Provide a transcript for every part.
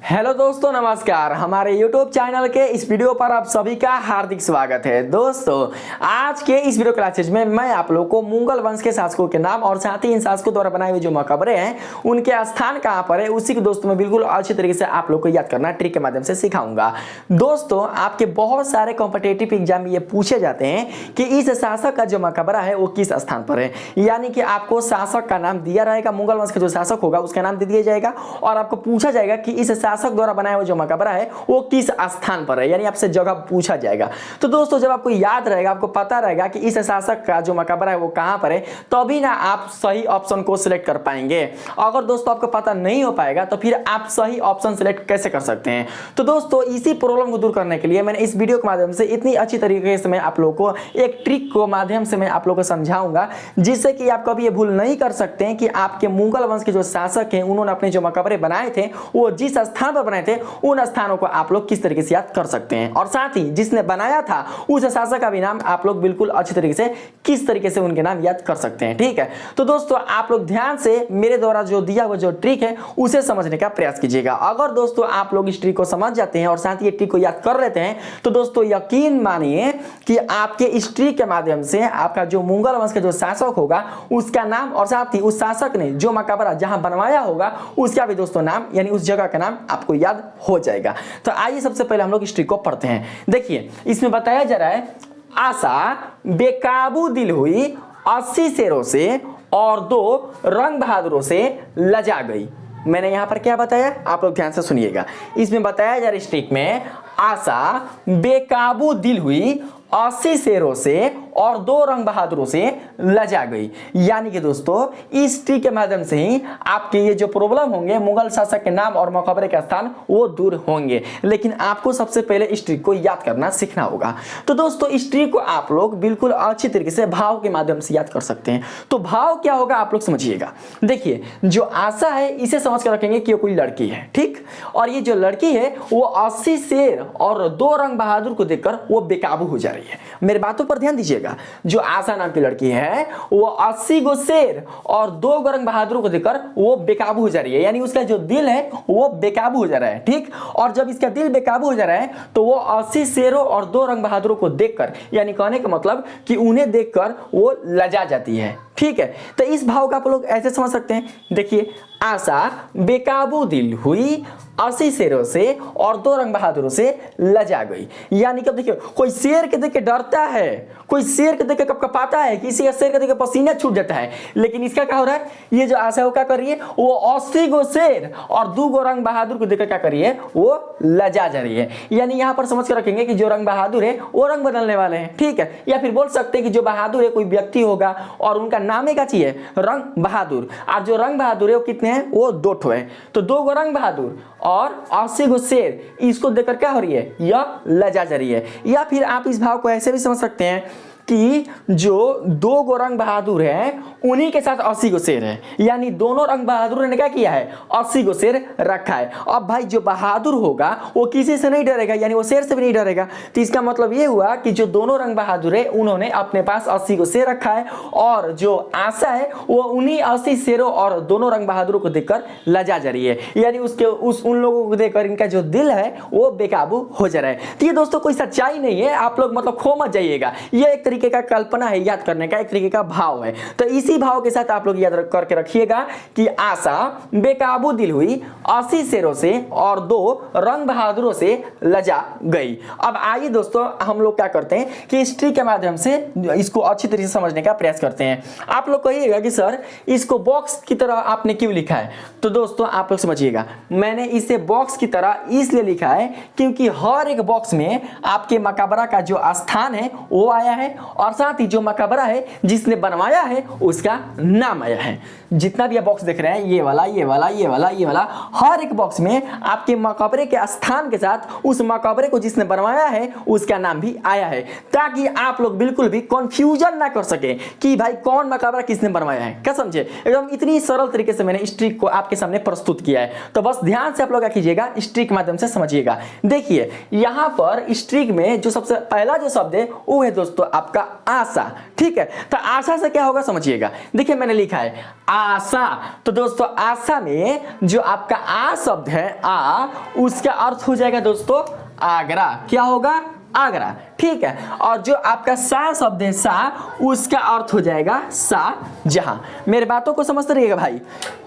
Hello दोस्तों, नमस्कार। हमारे YouTube चैनल के इस वीडियो पर आप सभी का हार्दिक स्वागत है। दोस्तों, आज के इस वीडियो क्लासेज में मैं आप लोगों को मुगल वंश के शासकों के नाम और साथ ही इन शासकों द्वारा बनाए हुए जो मकबरे हैं उनके स्थान कहां पर है उसी को दोस्तों मैं बिल्कुल अच्छी तरीके से आप लोग को याद करना ट्रिक के माध्यम से सिखाऊंगा। दोस्तों, आपके बहुत सारे कॉम्पिटिटिव एग्जाम में ये पूछे जाते हैं कि इस शासक का जो मकबरा है वो किस स्थान पर है, यानी कि आपको शासक का नाम दिया रहेगा, मुगल वंश का जो शासक होगा उसका नाम दे दिया जाएगा और आपको पूछा जाएगा कि इस शासक द्वारा बनाया हुआ जो मकबरा है वो किस स्थान पर है, यानी आपसे जगह पूछा जाएगा। तो दोस्तों, जब आपको याद रहेगा, आपको पता रहेगा कि इस शासक का जो मकबरा है वो कहां पर है, तभी ना आप सही ऑप्शन को सिलेक्ट कर पाएंगे। अगर दोस्तों आपको पता नहीं हो पाएगा तो फिर आप सही ऑप्शन सिलेक्ट कैसे कर सकते हैं। तो दोस्तों, इसी प्रॉब्लम को दूर करने के लिए मैंने इस वीडियो के माध्यम से इतनी अच्छी तरीके से मैं आप लोगों को एक ट्रिक को माध्यम से मैं आप लोगों को समझाऊंगा, जिससे कि आप कभी ये भूल नहीं कर सकते हैं कि आपके मुगल वंश के जो शासक हैं उन्होंने अपने जो मकबरे बनाए थे वो जिस स्थान पर बनाए थे उन स्थानों को आप लोग किस तरीके से याद कर सकते हैं, और साथ ही जिसने बनाया था उस शासक का भी नाम आप लोग बिल्कुल अच्छी तरीके से किस तरीके से उनके नाम याद कर सकते हैं। ठीक है, तो दोस्तों आप लोग ध्यान से मेरे द्वारा जो दिया हुआ जो ट्रिक है उसे समझने का प्रयास कीजिएगा। अगर दोस्तों आप लोग इस ट्रिक को समझ जाते हैं और साथ ही ये ट्रिक को याद कर लेते हैं तो दोस्तों यकीन मानिए कि आपके इस ट्रिक के माध्यम से आपका जो मुगल वंश का जो शासक होगा उसका नाम और साथ ही उस शासक ने जो मकबरा जहां बनवाया होगा उसका भी दोस्तों नाम यानी उस जगह का नाम आपको याद हो जाएगा। तो आइए सबसे पहले हम लोग इस ट्रिक को पढ़ते हैं। देखिए, इसमें बताया जा रहा है आशा बेकाबू दिल हुई 80 शेरों से और 2 रंग बहादुरों से लजा गई। मैंने यहां पर क्या बताया, आप लोग ध्यान से सुनिएगा। इसमें बताया जा रहा है इस ट्रिक में आशा बेकाबू दिल हुई 80 शेरों से और 2 रंग बहादुरों से लजा गई, यानी कि दोस्तों इस ट्रिक के माध्यम से ही आपके ये जो प्रॉब्लम होंगे मुगल शासक के नाम और मकबरे के स्थान वो दूर होंगे, लेकिन आपको सबसे पहले इस ट्रिक को याद करना सीखना होगा। तो दोस्तों इस ट्रिक को आप लोग बिल्कुल अच्छी तरीके से भाव के माध्यम से याद कर सकते हैं। तो भाव क्या होगा आप लोग समझिएगा। देखिए, जो आशा है इसे समझ कर रखेंगे कि कोई लड़की है, ठीक, और ये जो लड़की है वो 80 शेर और 2 रंग बहादुर को देखकर वो बेकाबू हो जा रही है। मेरे बातों पर ध्यान दीजिएगा। जो आशा नाम की लड़की है वो 80 गो शेर और 2 गो रंग बहादुरों को देखकर वो बेकाबू हो जा रही है, यानी उसका जो दिल है वो बेकाबू हो जा रहा है। ठीक, और जब इसका दिल बेकाबू हो जा रहा है तो वो 80 शेरों और 2 रंग बहादुरों को देखकर, यानी कहने का मतलब कि उन्हें देखकर वो लजा जाती है। ठीक है, तो इस भाव का आप लोग ऐसे समझ सकते हैं। देखिए, आशा बेकाबू दिल हुई 80 शेरों से और 2 रंग बहादुरों से लजा गई, यानी कि देखिए कोई शेर के देख के डरता है, कोई शेर के देख के कपकपाता है, किसी का शेर के देख के पसीना छूट जाता है, लेकिन इसका क्या हो रहा है, ये जो आशा क्या कर रही है वो 80 गो शेर और 2 गो रंग बहादुर को देखकर क्या कर रही है वो लजा जा रही है। यानी यहां पर समझ कर रखेंगे कि जो रंग बहादुर है वो रंग बदलने वाले हैं। ठीक है, या फिर बोल सकते हैं कि जो बहादुर है कोई व्यक्ति होगा और उनका नाम है क्या चाहिए रंग बहादुर, और जो रंग बहादुर है वो कितने हैं वो 2 ठो है। तो 2 गो रंग बहादुर और 80 गो शेर, इसको देखकर क्या हो रही है यह लजा जा रही है। या फिर आप इस भाव को ऐसे भी समझ सकते हैं कि जो 2 गो रंग बहादुर है उन्हीं के साथ 80 गो शेर है, यानी दोनों रंग बहादुर ने क्या किया है 80 गो शेर रखा है। अब भाई जो बहादुर होगा वो किसी से नहीं डरेगा, यानी वो शेर से भी नहीं डरेगा। तो इसका मतलब ये हुआ कि जो दोनों रंग बहादुर है उन्होंने अपने पास 80 गो शेर रखा है, और जो आशा है वो उन्हीं 80 शेरों और दोनों रंग बहादुरों को देखकर लजा जा रही है, यानी उसके उन लोगों को देखकर इनका जो दिल है वो बेकाबू हो जा रहा है। तो ये दोस्तों कोई सच्चाई नहीं है, आप लोग मतलब खो मत जाइएगा, ये एक तरीके का कल्पना है याद करने का, एक तरीके का भाव है। तो इसी भाव के साथ आप लोग याद करके रखिएगा कि आशा बेकाबू दिल हुई 80 शेरों से और 2 रंग बहादुरों से लजा गई। अब आइए दोस्तों हम लोग क्या करते हैं कि इस ट्रिक के माध्यम से इसको अच्छी तरीके से समझने का प्रयास करते हैं। आप लोग कहिएगा कि सर इसको बॉक्स की तरह आपने क्यों लिखा है। तो दोस्तों आप लोग समझिएगा, मैंने इसे बॉक्स की तरह इसलिए लिखा है क्योंकि हर एक बॉक्स में आपके मकबरा का जो स्थान है वो आया है, और साथ ही जो मकबरा है जिसने बनवाया है उसका नाम आया है। जितना भी आप बॉक्स देख रहे हैं, ये वाला ये वाला ये वाला ये वाला, हर एक बॉक्स में आपके मकबरे के स्थान के साथ उस मकबरे को जिसने बनवाया है उसका नाम भी आया है, ताकि आप लोग बिल्कुल भी कंफ्यूजन ना कर सके कि भाई कौन मकबरा किसने बनवाया है। क्या समझे, एकदम इतनी सरल तरीके से मैंने इस ट्रिक को आपके सामने प्रस्तुत किया है। तो बस ध्यान से आप लोग क्या कीजिएगा, इस ट्रिक के माध्यम से समझिएगा। देखिए, यहां पर इस ट्रिक में जो सबसे पहला जो शब्द है वो है दोस्तों आपका आपका आशा। ठीक है, तो आशा से क्या होगा समझिएगा। देखिए मैंने लिखा है आशा, तो दोस्तों आशा में जो आपका आ शब्द है आ, उसका अर्थ हो जाएगा दोस्तों आगरा। क्या होगा? आगरा। ठीक है, और जो आपका सा शब्द है सा, उसका अर्थ हो जाएगा शाहजहां। मेरे बातों को समझते रहिएगा भाई।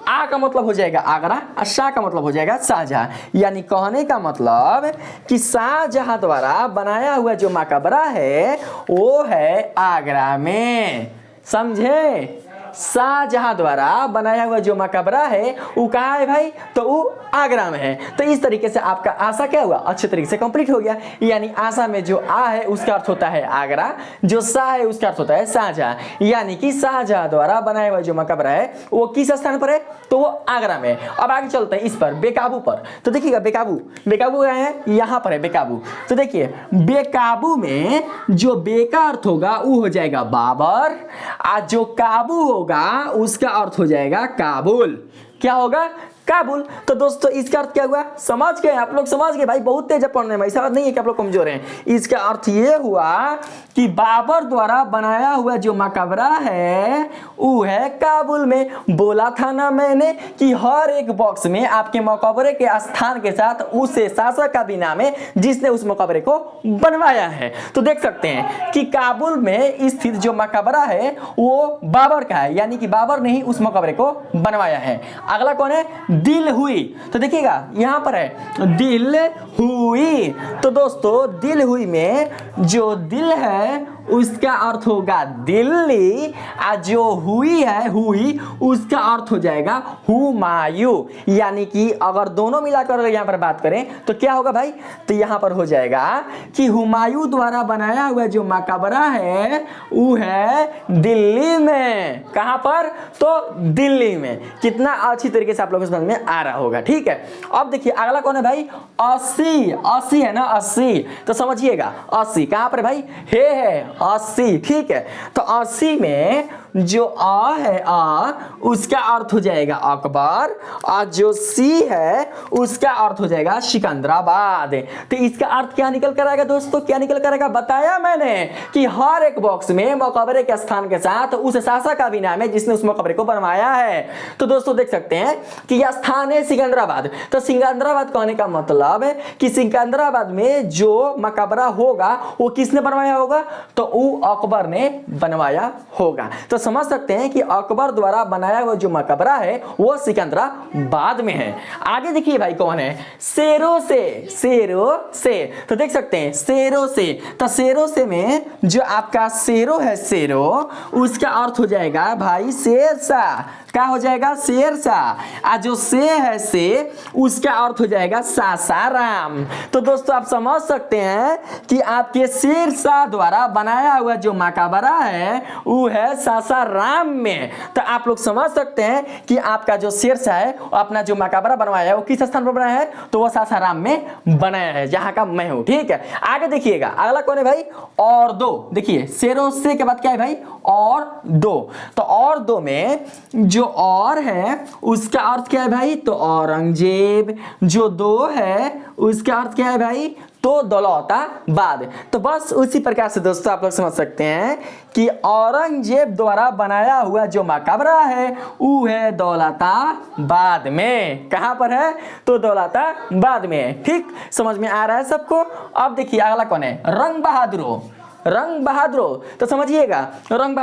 आ का मतलब हो जाएगा आगरा और शाह का मतलब हो जाएगा शाहजहां। यानी कहने का मतलब कि शाहजहां द्वारा बनाया हुआ जो मकबरा है वो है आगरा में। समझे? शाहजहां द्वारा बनाया हुआ जो मकबरा है वो कहाँ है भाई? तो वो आगरा में है। तो इस तरीके से आपका आशा क्या हुआ? अच्छे तरीके से कंप्लीट हो गया। यानी आशा में जो आ है उसका अर्थ होता है आगरा, जो शाह है उसका अर्थ होता है शाहजहां। यानी कि शाहजहां द्वारा बनाया हुआ जो मकबरा है वो किस स्थान पर है? तो वो आगरा में। अब आगे चलते हैं इस पर, बेकाबू पर। तो देखिएगा बेकाबू, बेकाबू क्या है? यहाँ पर है बेकाबू। तो देखिए बेकाबू में जो बे का अर्थ होगा वो हो जाएगा बाबर, और जो काबू होगा उसका अर्थ हो जाएगा काबुल। क्या होगा? काबुल। तो दोस्तों इसका अर्थ क्या हुआ? समझ गए आप लोग? समझ गए भाई, बहुत तेज है पढ़ने में, ऐसा बात नहीं है कि आप लोग कमजोर हैं। इसका अर्थ ये हुआ कि बाबर द्वारा बनाया हुआ जो मकबरा है वो है काबुल में। बोला था ना मैंने कि हर एक बॉक्स में आपके मकबरे के स्थान के साथ उस शासक का भी नाम है जिसने उस मकबरे को बनवाया है। तो देख सकते हैं कि काबुल में स्थित जो मकबरा है वो बाबर का है, यानी कि बाबर ने ही उस मकबरे को बनवाया है। अगला कौन है? दिल हुई। तो देखिएगा यहां पर है दिल हुई। तो दोस्तों दिल हुई में जो दिल है उसका अर्थ होगा दिल्ली, और जो हुई है हुई उसका अर्थ हो जाएगा हुमायूं। यानी कि अगर दोनों मिलाकर यहाँ पर बात करें तो क्या होगा भाई? तो यहाँ पर हो जाएगा कि हुमायूं द्वारा बनाया हुआ जो मकबरा है वो है दिल्ली में। कहाँ पर? तो दिल्ली में। कितना अच्छी तरीके से आप लोगों को समझ में आ रहा होगा। ठीक है, अब देखिए अगला कौन है भाई? 80। 80 है ना? 80। तो समझिएगा 80 कहाँ पर भाई? है 80। ठीक है, तो 80 में जो आ है आ उसका अर्थ हो जाएगा अकबर, और जो सी है उसका अर्थ हो जाएगा सिकंदराबाद। तो इसका अर्थ क्या निकल कर आएगा दोस्तों? क्या निकल कर आएगा? बताया मैंने कि हर एक बॉक्स में मकबरे के स्थान के साथ उस शासक का भी नाम है जिसने उस मकबरे को बनवाया है। तो दोस्तों देख सकते हैं कि यह स्थान है सिकंदराबाद। तो सिकंदराबाद कहने का मतलब है कि सिकंदराबाद में जो मकबरा होगा वो किसने बनवाया होगा? तो वो अकबर ने बनवाया होगा। तो समझ सकते हैं कि अकबर द्वारा बनाया हुआ जो मकबरा है वो सिकंदराबाद में है। आगे देखिए भाई कौन है? शेरों से। शेरों से, तो देख सकते हैं शेरों से। तो शेरों से में जो आपका शेरों है शेरों, उसका अर्थ हो जाएगा भाई शेरशाह। क्या हो जाएगा? शेरशाह। और जो से है से उसका अर्थ हो जाएगा सासाराम। तो दोस्तों आप समझ सकते हैं कि आपके शेरशाह द्वारा बनाया हुआ जो मकबरा है वो है सासाराम में। तो आप लोग समझ सकते हैं कि आपका जो शेरशाह है अपना जो मकबरा बनवाया है वो किस स्थान पर बनाया है? तो वो सासाराम में बनाया है जहां का मैं हूं। ठीक है, आगे देखिएगा अगला कौन है भाई? और दो। देखिए शेरों से के बाद क्या है भाई? और दो। तो और दो में जो और है उसका अर्थ क्या है भाई? तो औरंगजेब। जो दो है उसका अर्थ क्या है भाई? तो दौलताबाद। तो बस उसी प्रकार से दोस्तों आप लोग समझ सकते हैं कि औरंगजेब द्वारा बनाया हुआ जो मकबरा है वो है दौलताबाद में। कहां पर है? तो दौलताबाद में है। ठीक, समझ में आ रहा है सबको? अब देखिए अगला कौन है? रंग बहादुरों। रंग बहादुरों। तो समझिएगा रंग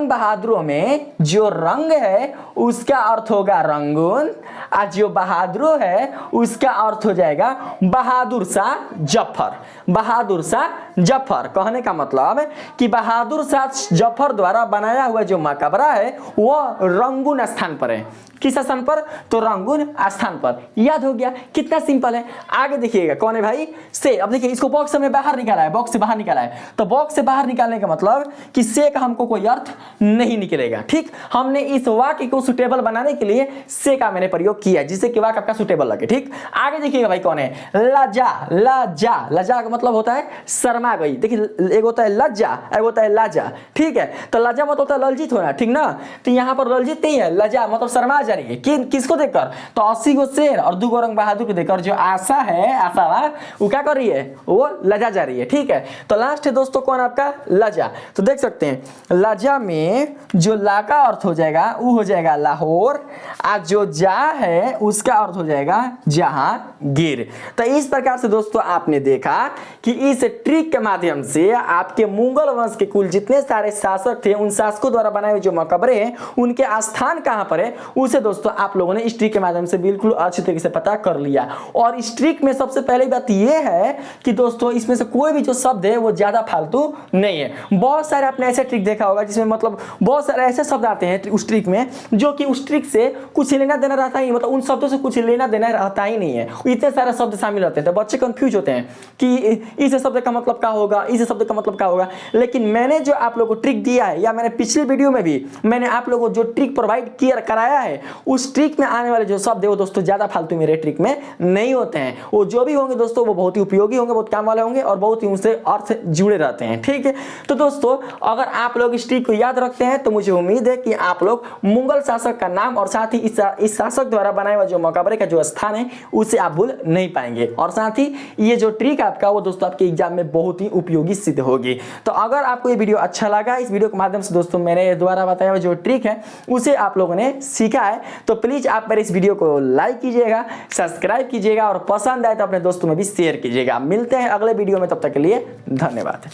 बहादुरों में जो रंग है उसका अर्थ होगा रंगून, और जो बहादुरों है उसका अर्थ हो जाएगा बहादुर शाह जफर। बहादुर शाह जफर कहने का मतलब कि बहादुर शाह जफर द्वारा बनाया हुआ जो मकबरा है वो रंगून स्थान पर है। किस स्थान पर? तो रंगून स्थान पर। याद हो गया? कितना सिंपल है। आगे देखिएगा कौन है भाई? से। अब देखिए इसको बॉक्स में बाहर निकाला है, बॉक्स से बाहर निकाला है। तो बॉक्स से बाहर निकालने का मतलब कि से का हमको कोई अर्थ नहीं निकलेगा। ठीक, हमने इस वाक्य को सुटेबल बनाने के लिए से का मैंने प्रयोग किया जिससे कि वाक्य आपका सुटेबल लगे। ठीक, आगे देखिएगा भाई कौन है? लज्जा। लज्जा, लज्जा का मतलब होता है शर्मा गई। देखिए एक होता है लज्जा, एक होता है लाजा। ठीक है, तो लज्जा मतलब होता है ललजित होना। ठीक ना? तो यहाँ पर ललजित नहीं है, लज्जा मतलब शर्मा जा रही है किसको देखकर, तो 80 गो शेर और 2 गो औरंग बहादुर को देखकर जो आशा है, आशा वो क्या कर रही है, वो लजा जा रही है। ठीक है, तो लास्ट है दोस्तों कौन, आपका लजा। तो देख सकते हैं लजा में जो ला का अर्थ हो जाएगा वो हो जाएगा लाहौर, आज जो जा है उसका अर्थ हो जाएगा जहांगीर। तो इस प्रकार से दोस्तों आपने देखा कि इस ट्रिक के माध्यम से आपके मुगल वंश के कुल जितने सारे शासक थे उन शासकों द्वारा बनाए हुए जो मकबरे हैं उनके स्थान कहां पर है उसे दोस्तों आप लोगों ने इस ट्रिक के माध्यम से बिल्कुल अच्छी तरीके से पता कर लिया। और इस ट्रिक में सबसे पहली बात यह है कि दोस्तों इसमें से कोई भी जो शब्द है वो ज्यादा फालतू नहीं है। बहुत सारे आपने ऐसे ट्रिक देखा होगा जिसमें मतलब बहुत सारे ऐसे शब्द आते हैं उस ट्रिक में जो कि उस ट्रिक से कुछ लेना देना रहता ही, मतलब उन शब्दों से कुछ लेना देना रहता ही नहीं है, इतने सारे शब्द शामिल होते हैं। तो बच्चे कंफ्यूज होते हैं कि इस शब्द का मतलब क्या होगा, इस शब्द का मतलब क्या होगा। लेकिन मैंने जो आप लोगों को ट्रिक दिया है या मैंने पिछले वीडियो में भी मैंने आप लोगों को जो ट्रिक प्रोवाइड किया कराया है उस ट्रिक में आने वाले जो शब्द है वो दोस्तों ज्यादा फालतू मेरे ट्रिक में नहीं होते हैं। वो जो भी होंगे दोस्तों वो बहुत ही उपयोगी होंगे, बहुत काम वाले होंगे और बहुत ही उनसे अर्थ जुड़े रहते हैं। ठीक है, तो दोस्तों अगर आप लोग इस ट्रिक को याद रखते हैं तो मुझे उम्मीद है कि आप लोग मुगल शासक का नाम और साथ ही इस शासक द्वारा बनाया हुआ जो मकबरे का जो स्थान है उसे आप भूल नहीं पाएंगे। और साथ ही ये जो ट्रिक आपका वो दोस्तों आपके एग्जाम में बहुत ही उपयोगी सिद्ध होगी। तो अगर आपको ये वीडियो अच्छा लगा, इस वीडियो के माध्यम से दोस्तों मैंने द्वारा बताया हुआ जो ट्रिक है उसे आप लोगों ने सीखा है, तो प्लीज आप मेरे इस वीडियो को लाइक कीजिएगा, सब्सक्राइब कीजिएगा और पसंद आए तो अपने दोस्तों में भी शेयर कीजिएगा। मिलते हैं अगले वीडियो में, तब तक के लिए धन्यवाद।